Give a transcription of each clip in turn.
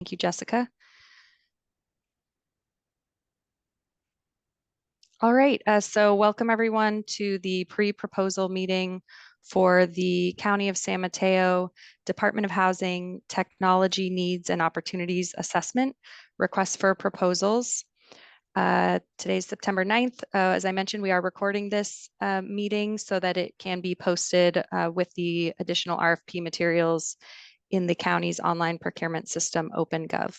Thank you, Jessica. All right, so welcome everyone to the pre-proposal meeting for the County of San Mateo Department of Housing Technology Needs and Opportunities Assessment Request for Proposals. Today's September 9th. As I mentioned, we are recording this meeting so that it can be posted with the additional RFP materials in the county's online procurement system, OpenGov.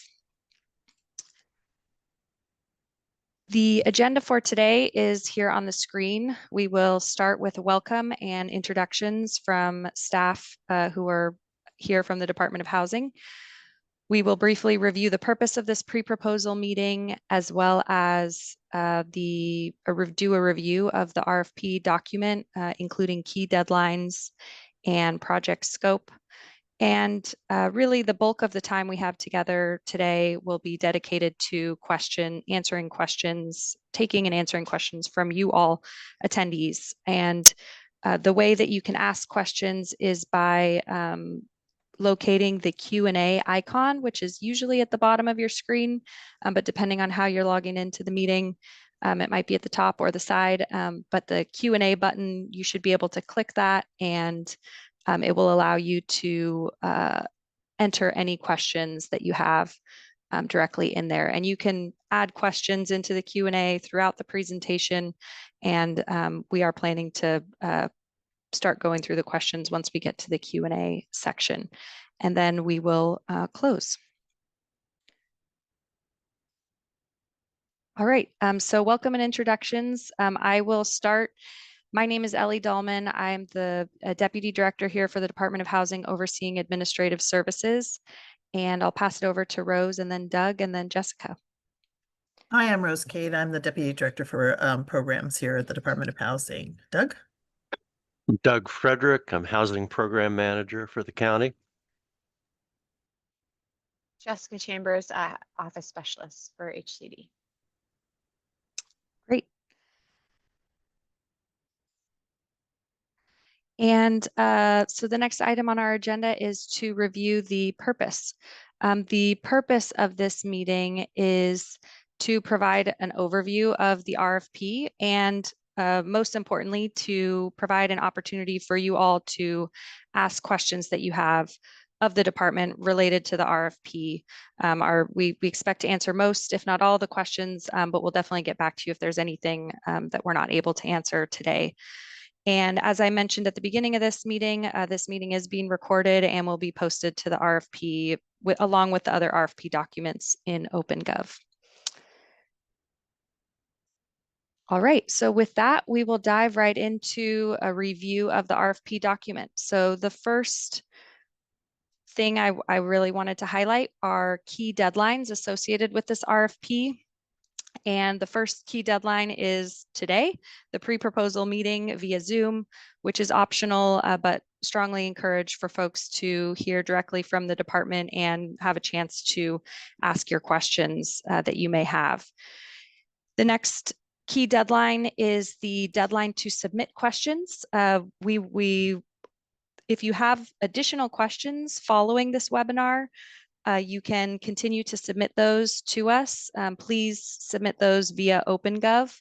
The agenda for today is here on the screen. We will start with a welcome and introductions from staff who are here from the Department of Housing. We will briefly review the purpose of this pre-proposal meeting, as well as do a review of the RFP document, including key deadlines and project scope. And really the bulk of the time we have together today will be dedicated to answering questions, taking and answering questions from you all attendees. And the way that you can ask questions is by locating the Q&A icon, which is usually at the bottom of your screen, but depending on how you're logging into the meeting, it might be at the top or the side, but the Q&A button, you should be able to click that and it will allow you to enter any questions that you have directly in there. And you can add questions into the Q&A throughout the presentation. And we are planning to start going through the questions once we get to the Q&A section. And then we will close. All right, so welcome and introductions. I will start. My name is Ellie Dahlman. I'm the Deputy Director here for the Department of Housing overseeing administrative services. And I'll pass it over to Rose and then Doug and then Jessica. Hi, I'm Rose Cade. I'm the Deputy Director for programs here at the Department of Housing. Doug? Doug Frederick. I'm Housing Program Manager for the county. Jessica Chambers, Office Specialist for HCD. Great. And so the next item on our agenda is to review the purpose. The purpose of this meeting is to provide an overview of the RFP and most importantly, to provide an opportunity for you all to ask questions that you have of the department related to the RFP. We expect to answer most, if not all, the questions, but we'll definitely get back to you if there's anything that we're not able to answer today. And as I mentioned at the beginning of this meeting is being recorded and will be posted to the RFP along with the other RFP documents in OpenGov. All right, so with that, we will dive right into a review of the RFP document. So the first thing I really wanted to highlight are key deadlines associated with this RFP. And the first key deadline is today, the pre-proposal meeting via Zoom, which is optional, but strongly encouraged for folks to hear directly from the department and have a chance to ask your questions that you may have. The next key deadline is the deadline to submit questions. If you have additional questions following this webinar, you can continue to submit those to us. Please submit those via OpenGov,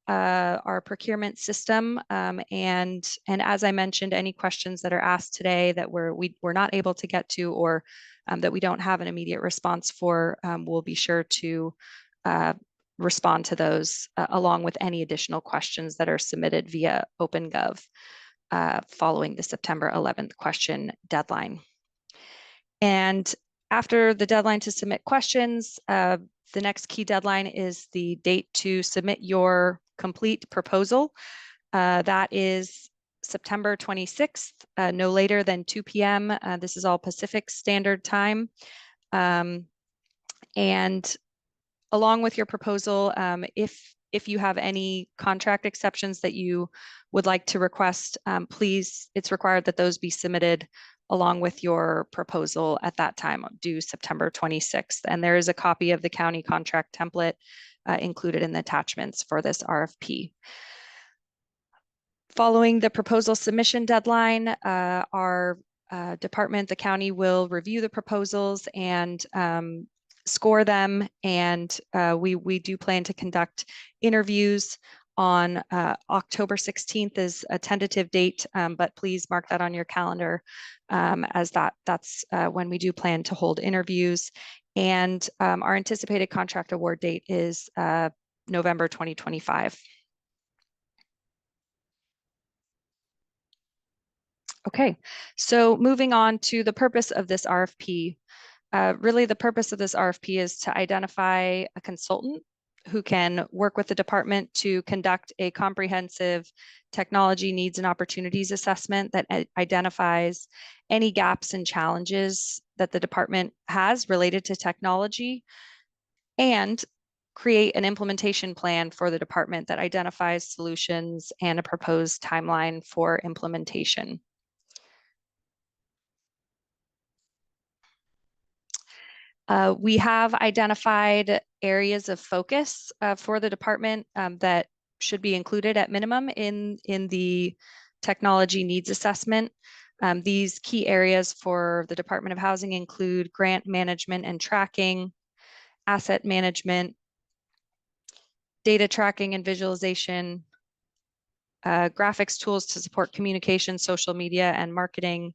our procurement system. And as I mentioned, any questions that are asked today that we're not able to get to or that we don't have an immediate response for, we'll be sure to respond to those along with any additional questions that are submitted via OpenGov following the September 11th question deadline. And after the deadline to submit questions, the next key deadline is the date to submit your complete proposal. That is September 26th, no later than 2 p.m. This is all Pacific Standard Time. And along with your proposal, if you have any contract exceptions that you would like to request, please, it's required that those be submitted along with your proposal at that time, due September 26th. And there is a copy of the county contract template included in the attachments for this RFP. Following the proposal submission deadline, our department, the county will review the proposals and score them. And we do plan to conduct interviews on October 16th is a tentative date, but please mark that on your calendar as that's when we do plan to hold interviews. And our anticipated contract award date is November 2025. Okay, so moving on to the purpose of this RFP. Really, the purpose of this RFP is to identify a consultant who can work with the department to conduct a comprehensive technology needs and opportunities assessment that identifies any gaps and challenges that the department has related to technology, and create an implementation plan for the department that identifies solutions and a proposed timeline for implementation. We have identified areas of focus for the department that should be included at minimum in the technology needs assessment. These key areas for the Department of Housing include grant management and tracking, asset management, data tracking and visualization, graphics tools to support communication, social media, and marketing.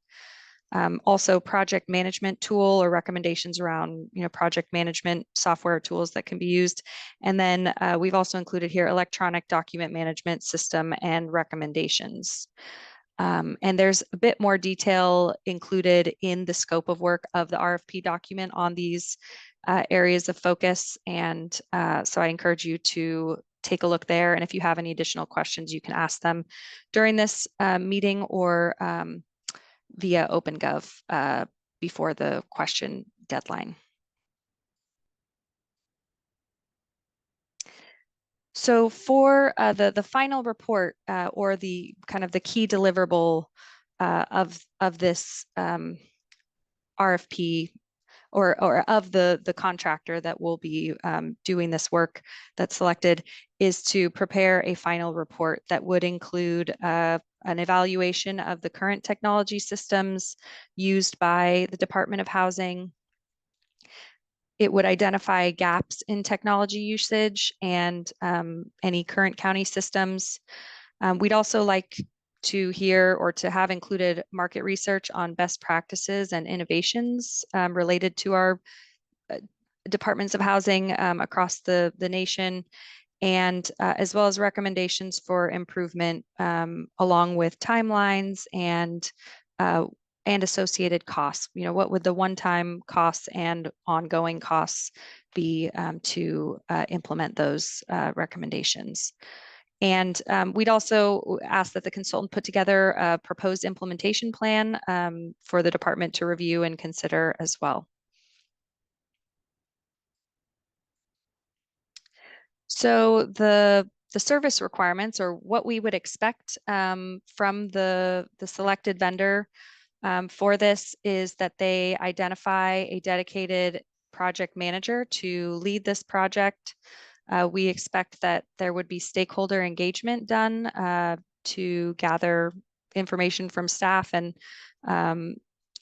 Also project management tool or recommendations around, project management software tools that can be used. And then we've also included here electronic document management system and recommendations. And there's a bit more detail included in the scope of work of the RFP document on these areas of focus. And so I encourage you to take a look there. And if you have any additional questions, you can ask them during this meeting or via OpenGov before the question deadline. So for the final report or the kind of the key deliverable of this RFP or of the contractor that will be doing this work that's selected is to prepare a final report that would include an evaluation of the current technology systems used by the Department of Housing. It would identify gaps in technology usage and any current county systems. We'd also like to hear or to have included market research on best practices and innovations related to our departments of housing across the nation, and as well as recommendations for improvement along with timelines and associated costs. What would the one-time costs and ongoing costs be to implement those recommendations? And we'd also ask that the consultant put together a proposed implementation plan for the department to review and consider as well. So the service requirements, or what we would expect from the selected vendor for this, is that they identify a dedicated project manager to lead this project. We expect that there would be stakeholder engagement done to gather information from staff and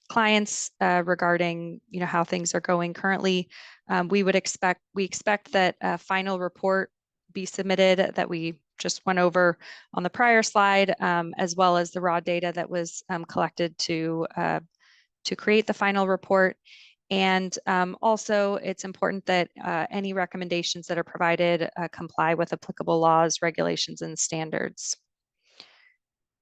clients regarding how things are going currently. We expect that a final report be submitted that we just went over on the prior slide, as well as the raw data that was collected to create the final report. And also, it's important that any recommendations that are provided comply with applicable laws, regulations, and standards.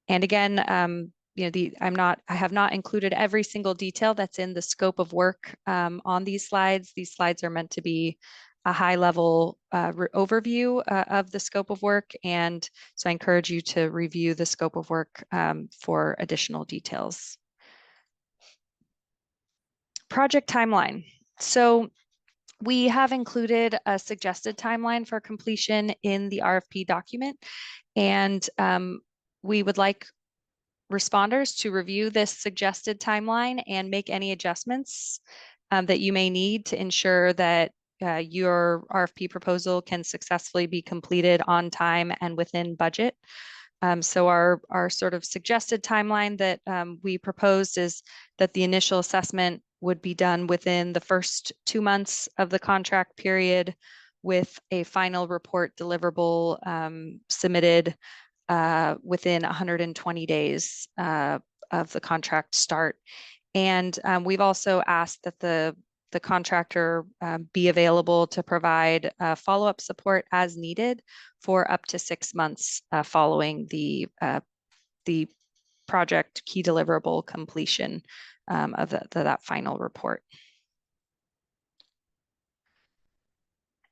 And again, I have not included every single detail that's in the scope of work on these slides. These slides are meant to be a high-level overview of the scope of work, and so I encourage you to review the scope of work for additional details. Project timeline. So we have included a suggested timeline for completion in the RFP document, and we would like responders to review this suggested timeline and make any adjustments that you may need to ensure that your RFP proposal can successfully be completed on time and within budget. So our sort of suggested timeline that we proposed is that the initial assessment would be done within the first 2 months of the contract period, with a final report deliverable submitted within 120 days of the contract start. And we've also asked that the contractor be available to provide follow-up support as needed for up to 6 months following the project key deliverable completion of that final report.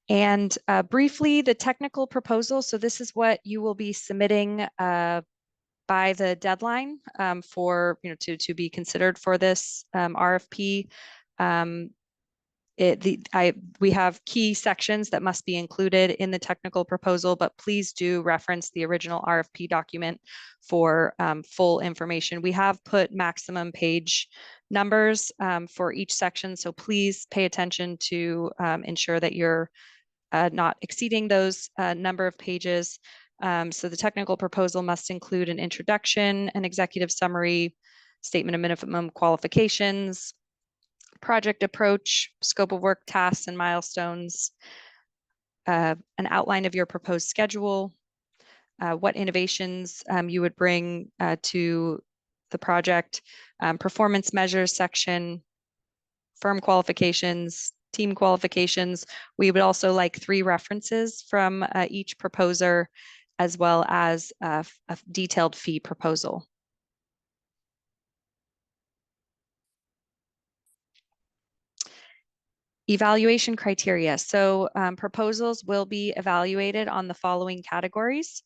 And briefly, the technical proposal. So this is what you will be submitting by the deadline for, to be considered for this RFP. We have key sections that must be included in the technical proposal, but please do reference the original RFP document for full information. We have put maximum page numbers for each section, so please pay attention to ensure that you're not exceeding those number of pages. So the technical proposal must include an introduction, an executive summary, statement of minimum qualifications, project approach, scope of work, tasks and milestones, an outline of your proposed schedule, what innovations you would bring to the project, performance measures section, firm qualifications, team qualifications. We would also like 3 references from each proposer, as well as a detailed fee proposal. Evaluation criteria. So proposals will be evaluated on the following categories: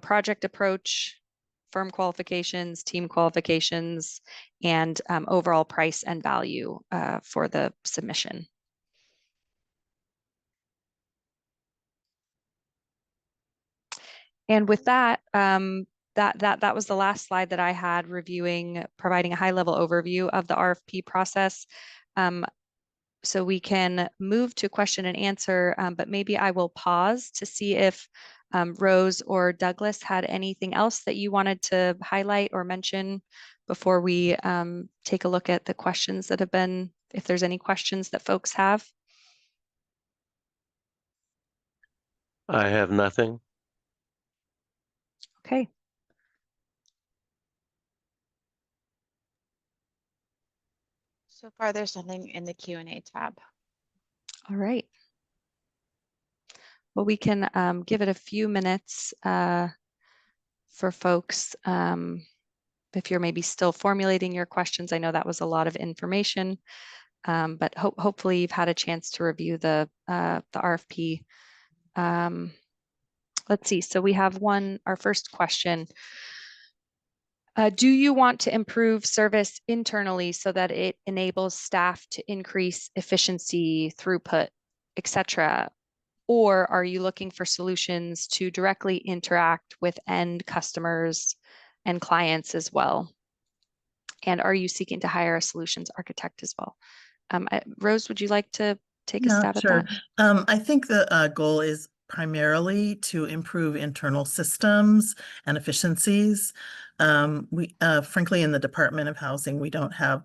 project approach, firm qualifications, team qualifications, and overall price and value for the submission. And with that, that was the last slide that I had, providing a high-level overview of the RFP process. So we can move to question and answer, but maybe I will pause to see if Rose or Douglas had anything else that you wanted to highlight or mention before we take a look at the questions that have been, if there's any questions that folks have. I have nothing. Okay. So far, there's nothing in the Q&A tab. All right. Well, we can give it a few minutes for folks. If you're maybe still formulating your questions, I know that was a lot of information, but hopefully you've had a chance to review the RFP. Let's see. So we have our first question. Do you want to improve service internally so that it enables staff to increase efficiency, throughput, etc.? Or are you looking for solutions to directly interact with end customers and clients as well? And are you seeking to hire a solutions architect as well? Rose, would you like to take a stab at that? I think the goal is primarily to improve internal systems and efficiencies. We frankly, in the Department of Housing, we don't have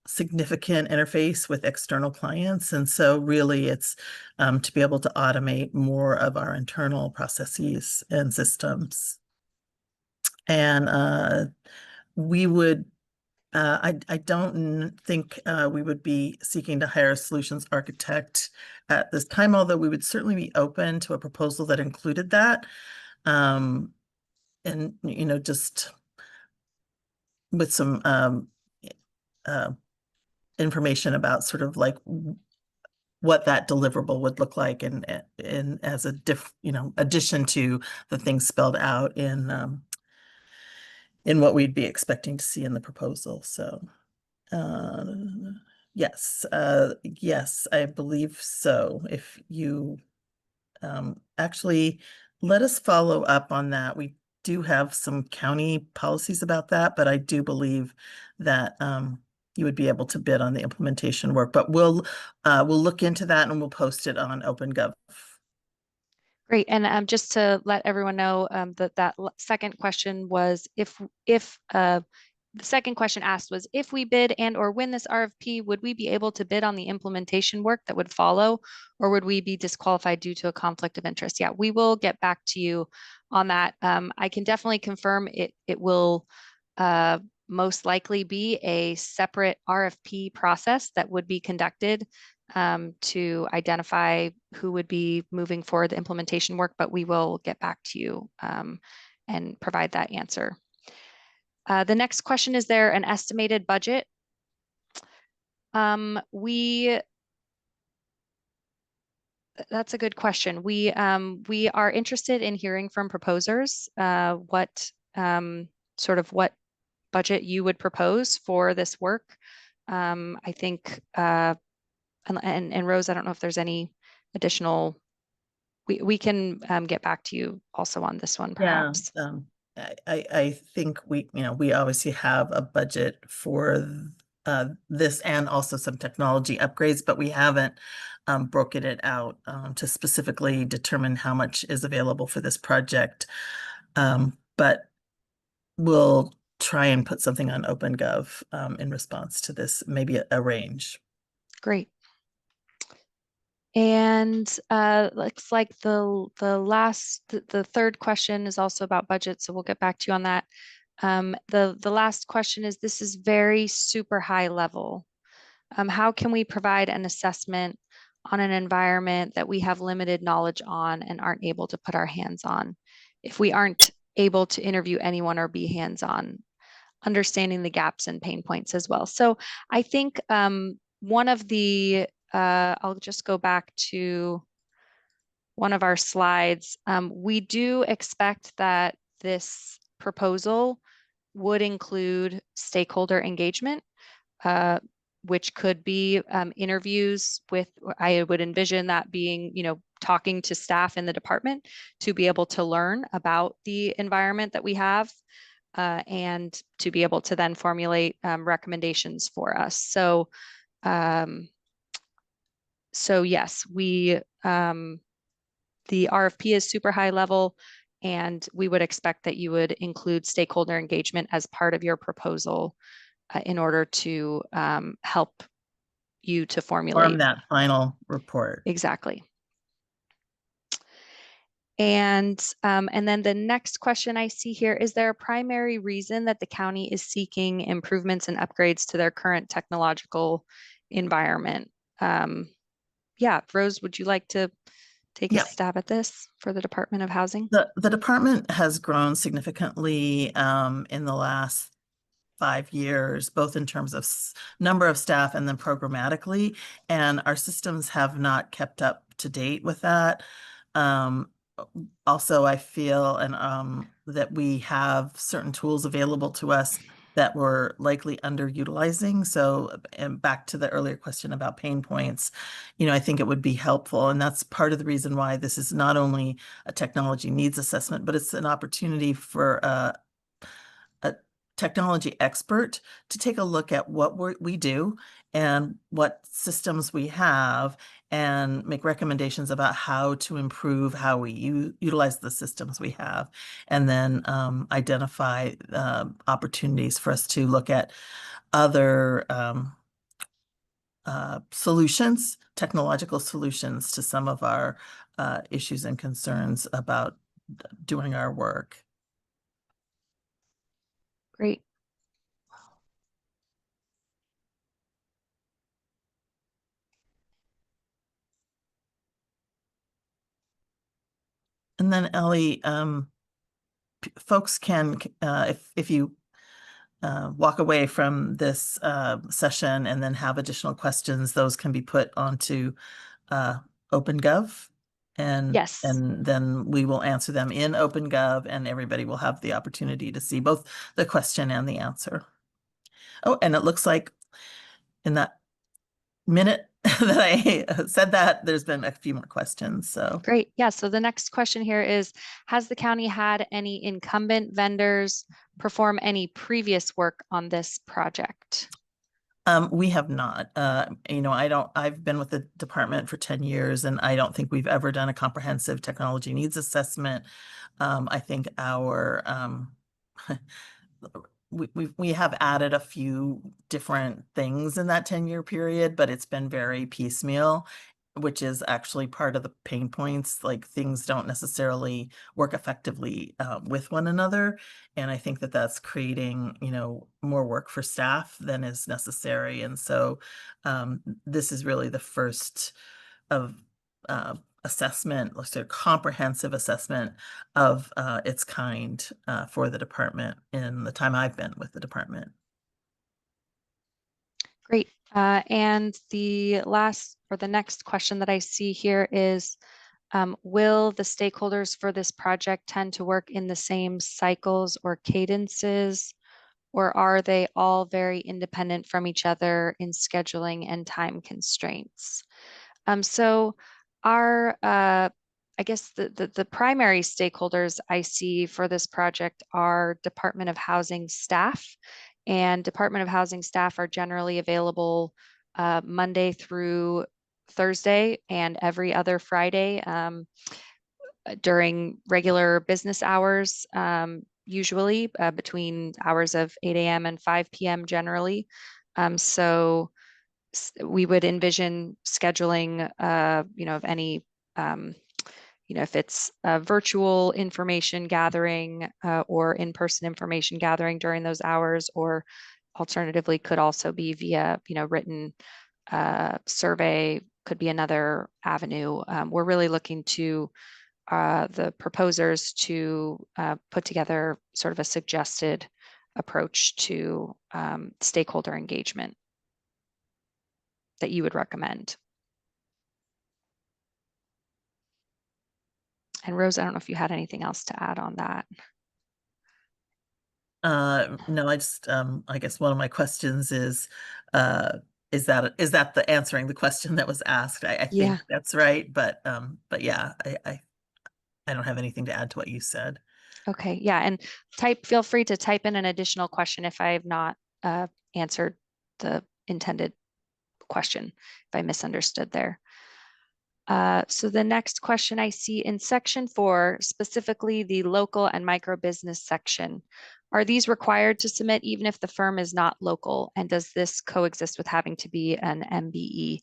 significant interface with external clients. And so really it's to be able to automate more of our internal processes and systems. And we would, I don't think we would be seeking to hire a solutions architect at this time, although we would certainly be open to a proposal that included that. And, just with some information about sort of like what that deliverable would look like, and as a addition to the things spelled out in what we'd be expecting to see in the proposal. So yes, I believe so. If you actually let us follow up on that. We do have some county policies about that, but I do believe that you would be able to bid on the implementation work. But we'll look into that and we'll post it on OpenGov. Great. And just to let everyone know that second question was the second question asked was, if we bid and or win this RFP, would we be able to bid on the implementation work that would follow, or would we be disqualified due to a conflict of interest? Yeah, we will get back to you on that. I can definitely confirm it will most likely be a separate RFP process that would be conducted to identify who would be moving forward the implementation work, but we will get back to you and provide that answer. The next question, is there an estimated budget? That's a good question. We are interested in hearing from proposers what budget you would propose for this work. I think and Rose, I don't know if there's any additional. We can get back to you also on this one, perhaps. Yeah, I think we obviously have a budget for this and also some technology upgrades, but we haven't broken it out to specifically determine how much is available for this project. But we'll try and put something on OpenGov in response to this, maybe a range. Great. And looks like the third question is also about budget, so we'll get back to you on that. The last question is, this is very super high level. How can we provide an assessment on an environment that we have limited knowledge on and aren't able to put our hands on? If we aren't able to interview anyone or be hands-on, understanding the gaps and pain points as well. So I think one of the I'll just go back to one of our slides. We do expect that this proposal would include stakeholder engagement, which could be interviews with, I would envision that being, talking to staff in the department to be able to learn about the environment that we have and to be able to then formulate recommendations for us. So yes, the RFP is super high level, and we would expect that you would include stakeholder engagement as part of your proposal in order to help you to formulate. Form that final report. Exactly. And then the next question I see here, is there a primary reason that the county is seeking improvements and upgrades to their current technological environment? Yeah, Rose, would you like to take a stab at this for the Department of Housing? The department has grown significantly in the last 5 years, both in terms of number of staff and then programmatically, and our systems have not kept up to date with that. Also, I feel that we have certain tools available to us that we're likely underutilizing. So, and back to the earlier question about pain points, I think it would be helpful. And that's part of the reason why this is not only a technology needs assessment, but it's an opportunity for a technology expert to take a look at what we do and what systems we have and make recommendations about how to improve how we utilize the systems we have, and then identify opportunities for us to look at other solutions, technological solutions to some of our issues and concerns about doing our work. Great. And then Ellie, folks can, if you walk away from this session and then have additional questions, those can be put onto OpenGov. And, yes, and then we will answer them in OpenGov, and everybody will have the opportunity to see both the question and the answer. Oh, and it looks like in that minute that I said that, there's been a few more questions. So great. Yeah. So the next question here is, has the county had any incumbent vendors perform any previous work on this project? We have not. I've been with the department for 10 years and I don't think we've ever done a comprehensive technology needs assessment. I think our we have added a few different things in that 10-year period, but it's been very piecemeal, which is actually part of the pain points. Like things don't necessarily work effectively with one another. And I think that that's creating, more work for staff than is necessary. And so this is really the first of assessment, let's say comprehensive assessment of its kind for the department in the time I've been with the department. Great. And the last or the next question that I see here is, will the stakeholders for this project tend to work in the same cycles or cadences, or are they all very independent from each other in scheduling and time constraints? So our, I guess the primary stakeholders I see for this project are Department of Housing staff, and Department of Housing staff are generally available Monday through Thursday and every other Friday during regular business hours, usually between hours of 8 a.m. and 5 p.m. generally. So we would envision scheduling, of any, if it's a virtual information gathering or in-person information gathering during those hours, or alternatively could also be via, written survey, could be another avenue. We're really looking to the proposers to put together sort of a suggested approach to stakeholder engagement that you would recommend. And Rose, I don't know if you had anything else to add on that. No, I guess one of my questions is that the answering the question that was asked? I Yeah. think that's right, but yeah, I don't have anything to add to what you said. Okay, yeah, and feel free to type in an additional question if I have not answered the intended question, if I misunderstood there. So the next question I see in section 4, specifically the local and micro business section, are these required to submit even if the firm is not local? And does this coexist with having to be an MBE?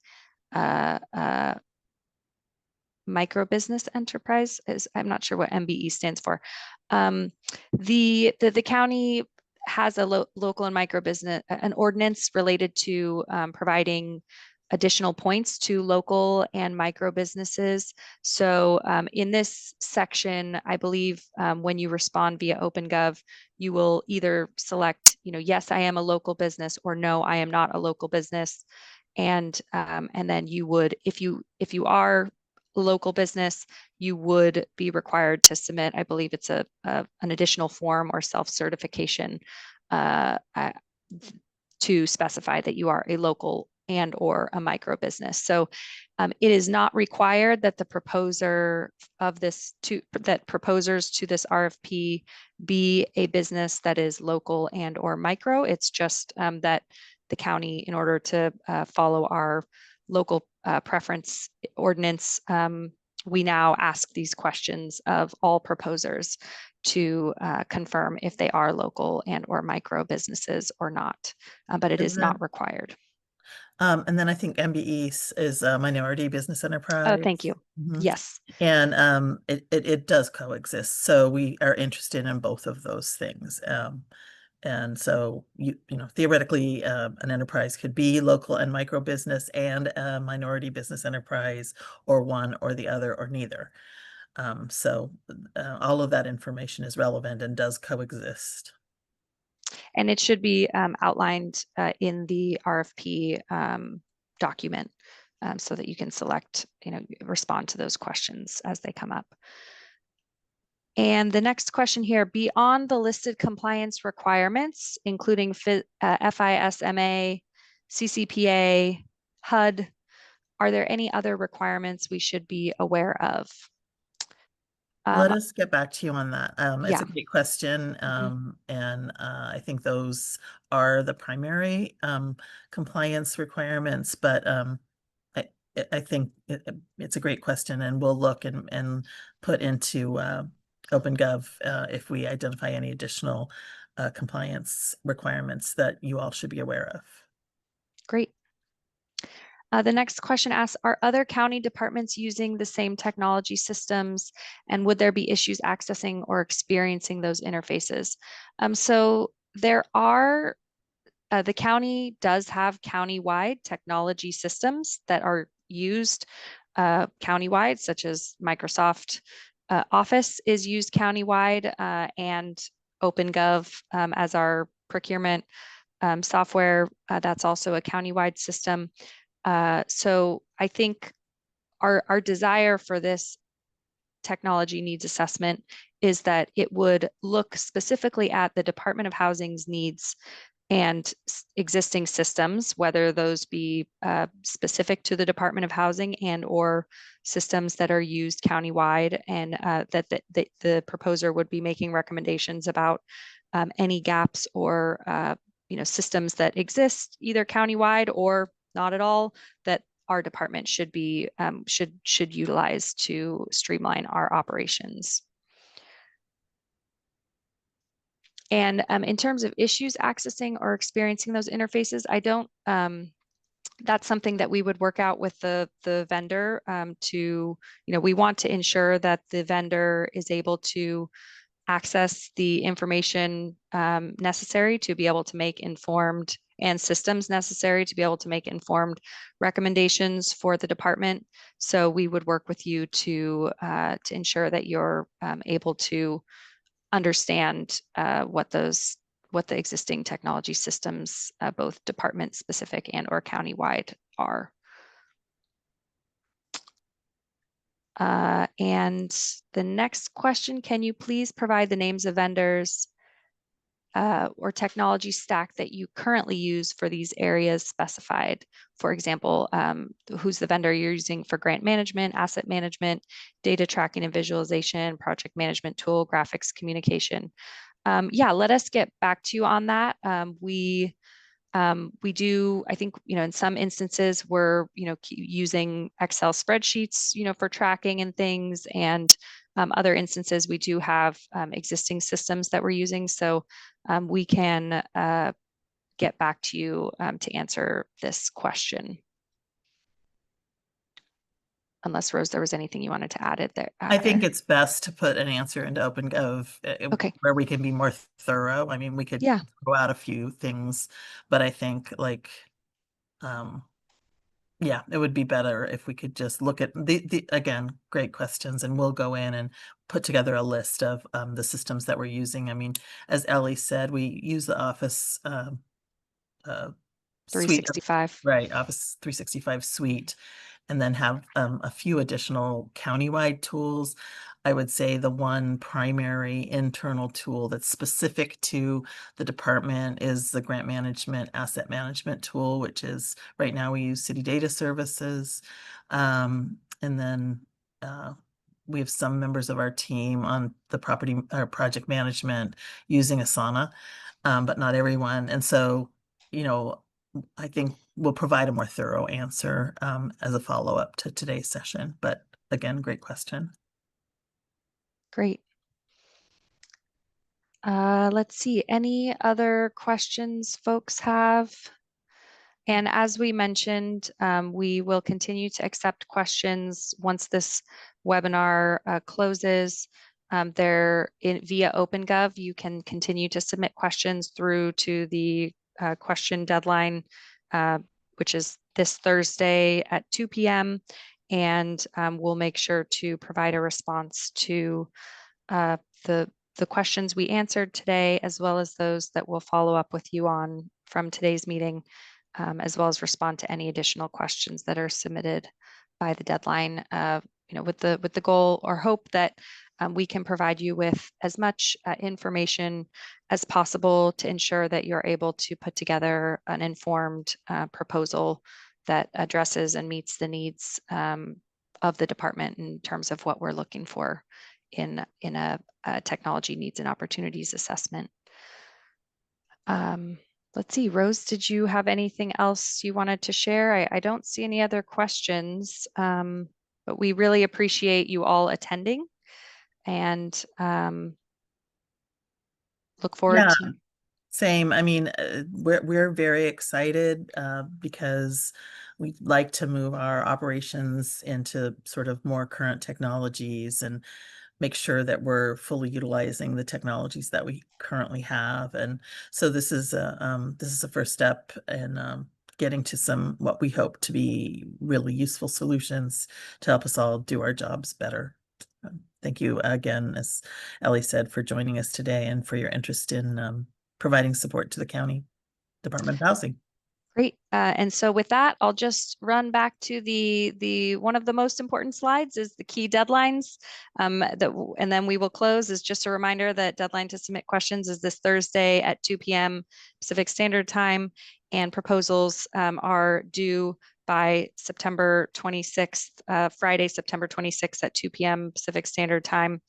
Micro business enterprise I'm not sure what MBE stands for. The county has a local and micro business, an ordinance related to providing additional points to local and micro businesses. So in this section, I believe when you respond via OpenGov, you will either select, yes, I am a local business, or no, I am not a local business. And then you would, if you are local business, you would be required to submit, I believe it's an additional form or self-certification to specify that you are a local and or a micro business. So it is not required that the proposers to this RFP be a business that is local and or micro. It's just that the county, in order to follow our local preference ordinance, we now ask these questions of all proposers to confirm if they are local and or micro businesses or not, but it is not required. And then I think MBE is a minority business enterprise. Oh, thank you. Mm-hmm. Yes. And it does coexist. So we are interested in both of those things. And so, theoretically, an enterprise could be local and micro business and a minority business enterprise, or one or the other or neither. So all of that information is relevant and does coexist. And it should be outlined in the RFP document so that you can select, respond to those questions as they come up. And the next question here, beyond the listed compliance requirements, including FISMA, CCPA, HUD, are there any other requirements we should be aware of? Let us get back to you on that. It's yeah. a great question. And I think those are the primary compliance requirements, but I think it's a great question, and we'll look and put into OpenGov if we identify any additional compliance requirements that you all should be aware of. Great. The next question asks, are other county departments using the same technology systems, and would there be issues accessing or experiencing those interfaces? So there are, the county does have county-wide technology systems that are used county-wide, such as Microsoft Office is used county-wide, and OpenGov as our procurement software, that's also a county-wide system. So I think our desire for this technology needs assessment is that it would look specifically at the Department of Housing's needs and existing systems, whether those be specific to the Department of Housing and or systems that are used countywide, and that the proposer would be making recommendations about any gaps or systems that exist either countywide or not at all that our department should be should utilize to streamline our operations. And in terms of issues accessing or experiencing those interfaces, I don't, that's something that we would work out with the vendor we want to ensure that the vendor is able to access the information necessary to be able to make informed, and systems necessary to be able to make informed recommendations for the department. So we would work with you to ensure that you're able to understand what the existing technology systems, both department specific and or countywide, are. And the next question, can you please provide the names of vendors or technology stack that you currently use for these areas specified? For example, who's the vendor you're using for grant management, asset management, data tracking and visualization, project management tool, graphics, communication? Yeah, let us get back to you on that. We do, I think, in some instances we're, using Excel spreadsheets, for tracking and things, and other instances we do have existing systems that we're using. So we can get back to you to answer this question. Unless, Rose, there was anything you wanted to add it there. I think it's best to put an answer into OpenGov Okay. where we can be more thorough. I mean, we could throw out a few things, but I think yeah, it would be better if we could just look at again, great questions, and we'll go in and put together a list of the systems that we're using. I mean, as Ellie said, we use the Office 365. suite, right? Office 365 suite, and then have a few additional countywide tools. I would say the one primary internal tool that's specific to the department is the grant management asset management tool, which is right now we use City Data Services. And then we have some members of our team on the property or project management using Asana, but not everyone. And so, I think we'll provide a more thorough answer as a follow-up to today's session. But again, great question. Great. Let's see, any other questions folks have? And as we mentioned, we will continue to accept questions once this webinar closes. Via OpenGov, you can continue to submit questions through to the question deadline, which is this Thursday at 2 p.m. And we'll make sure to provide a response to the questions we answered today, as well as those that we'll follow up with you on from today's meeting, as well as respond to any additional questions that are submitted by the deadline, with the goal or hope that we can provide you with as much information as possible to ensure that you're able to put together an informed proposal that addresses and meets the needs of the department in terms of what we're looking for in a technology needs and opportunities assessment. Let's see, Rose, did you have anything else you wanted to share? I don't see any other questions, but we really appreciate you all attending and look forward Yeah. to. Same. I mean, we're very excited because we'd like to move our operations into sort of more current technologies and make sure that we're fully utilizing the technologies that we currently have. And so this is a first step in getting to some what we hope to be really useful solutions to help us all do our jobs better. Thank you again, as Ellie said, for joining us today and for your interest in providing support to the county Department of Housing. Great. And so with that, I'll just run back to the one of the most important slides is the key deadlines. And then we will close. Is just a reminder that deadline to submit questions is this Thursday at 2 p.m. Pacific Standard Time, and proposals are due by September 26th, Friday, September 26th at 2 p.m. Pacific Standard Time.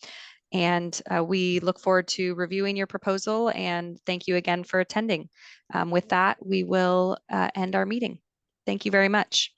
And we look forward to reviewing your proposal, and thank you again for attending. With that, we will end our meeting. Thank you very much.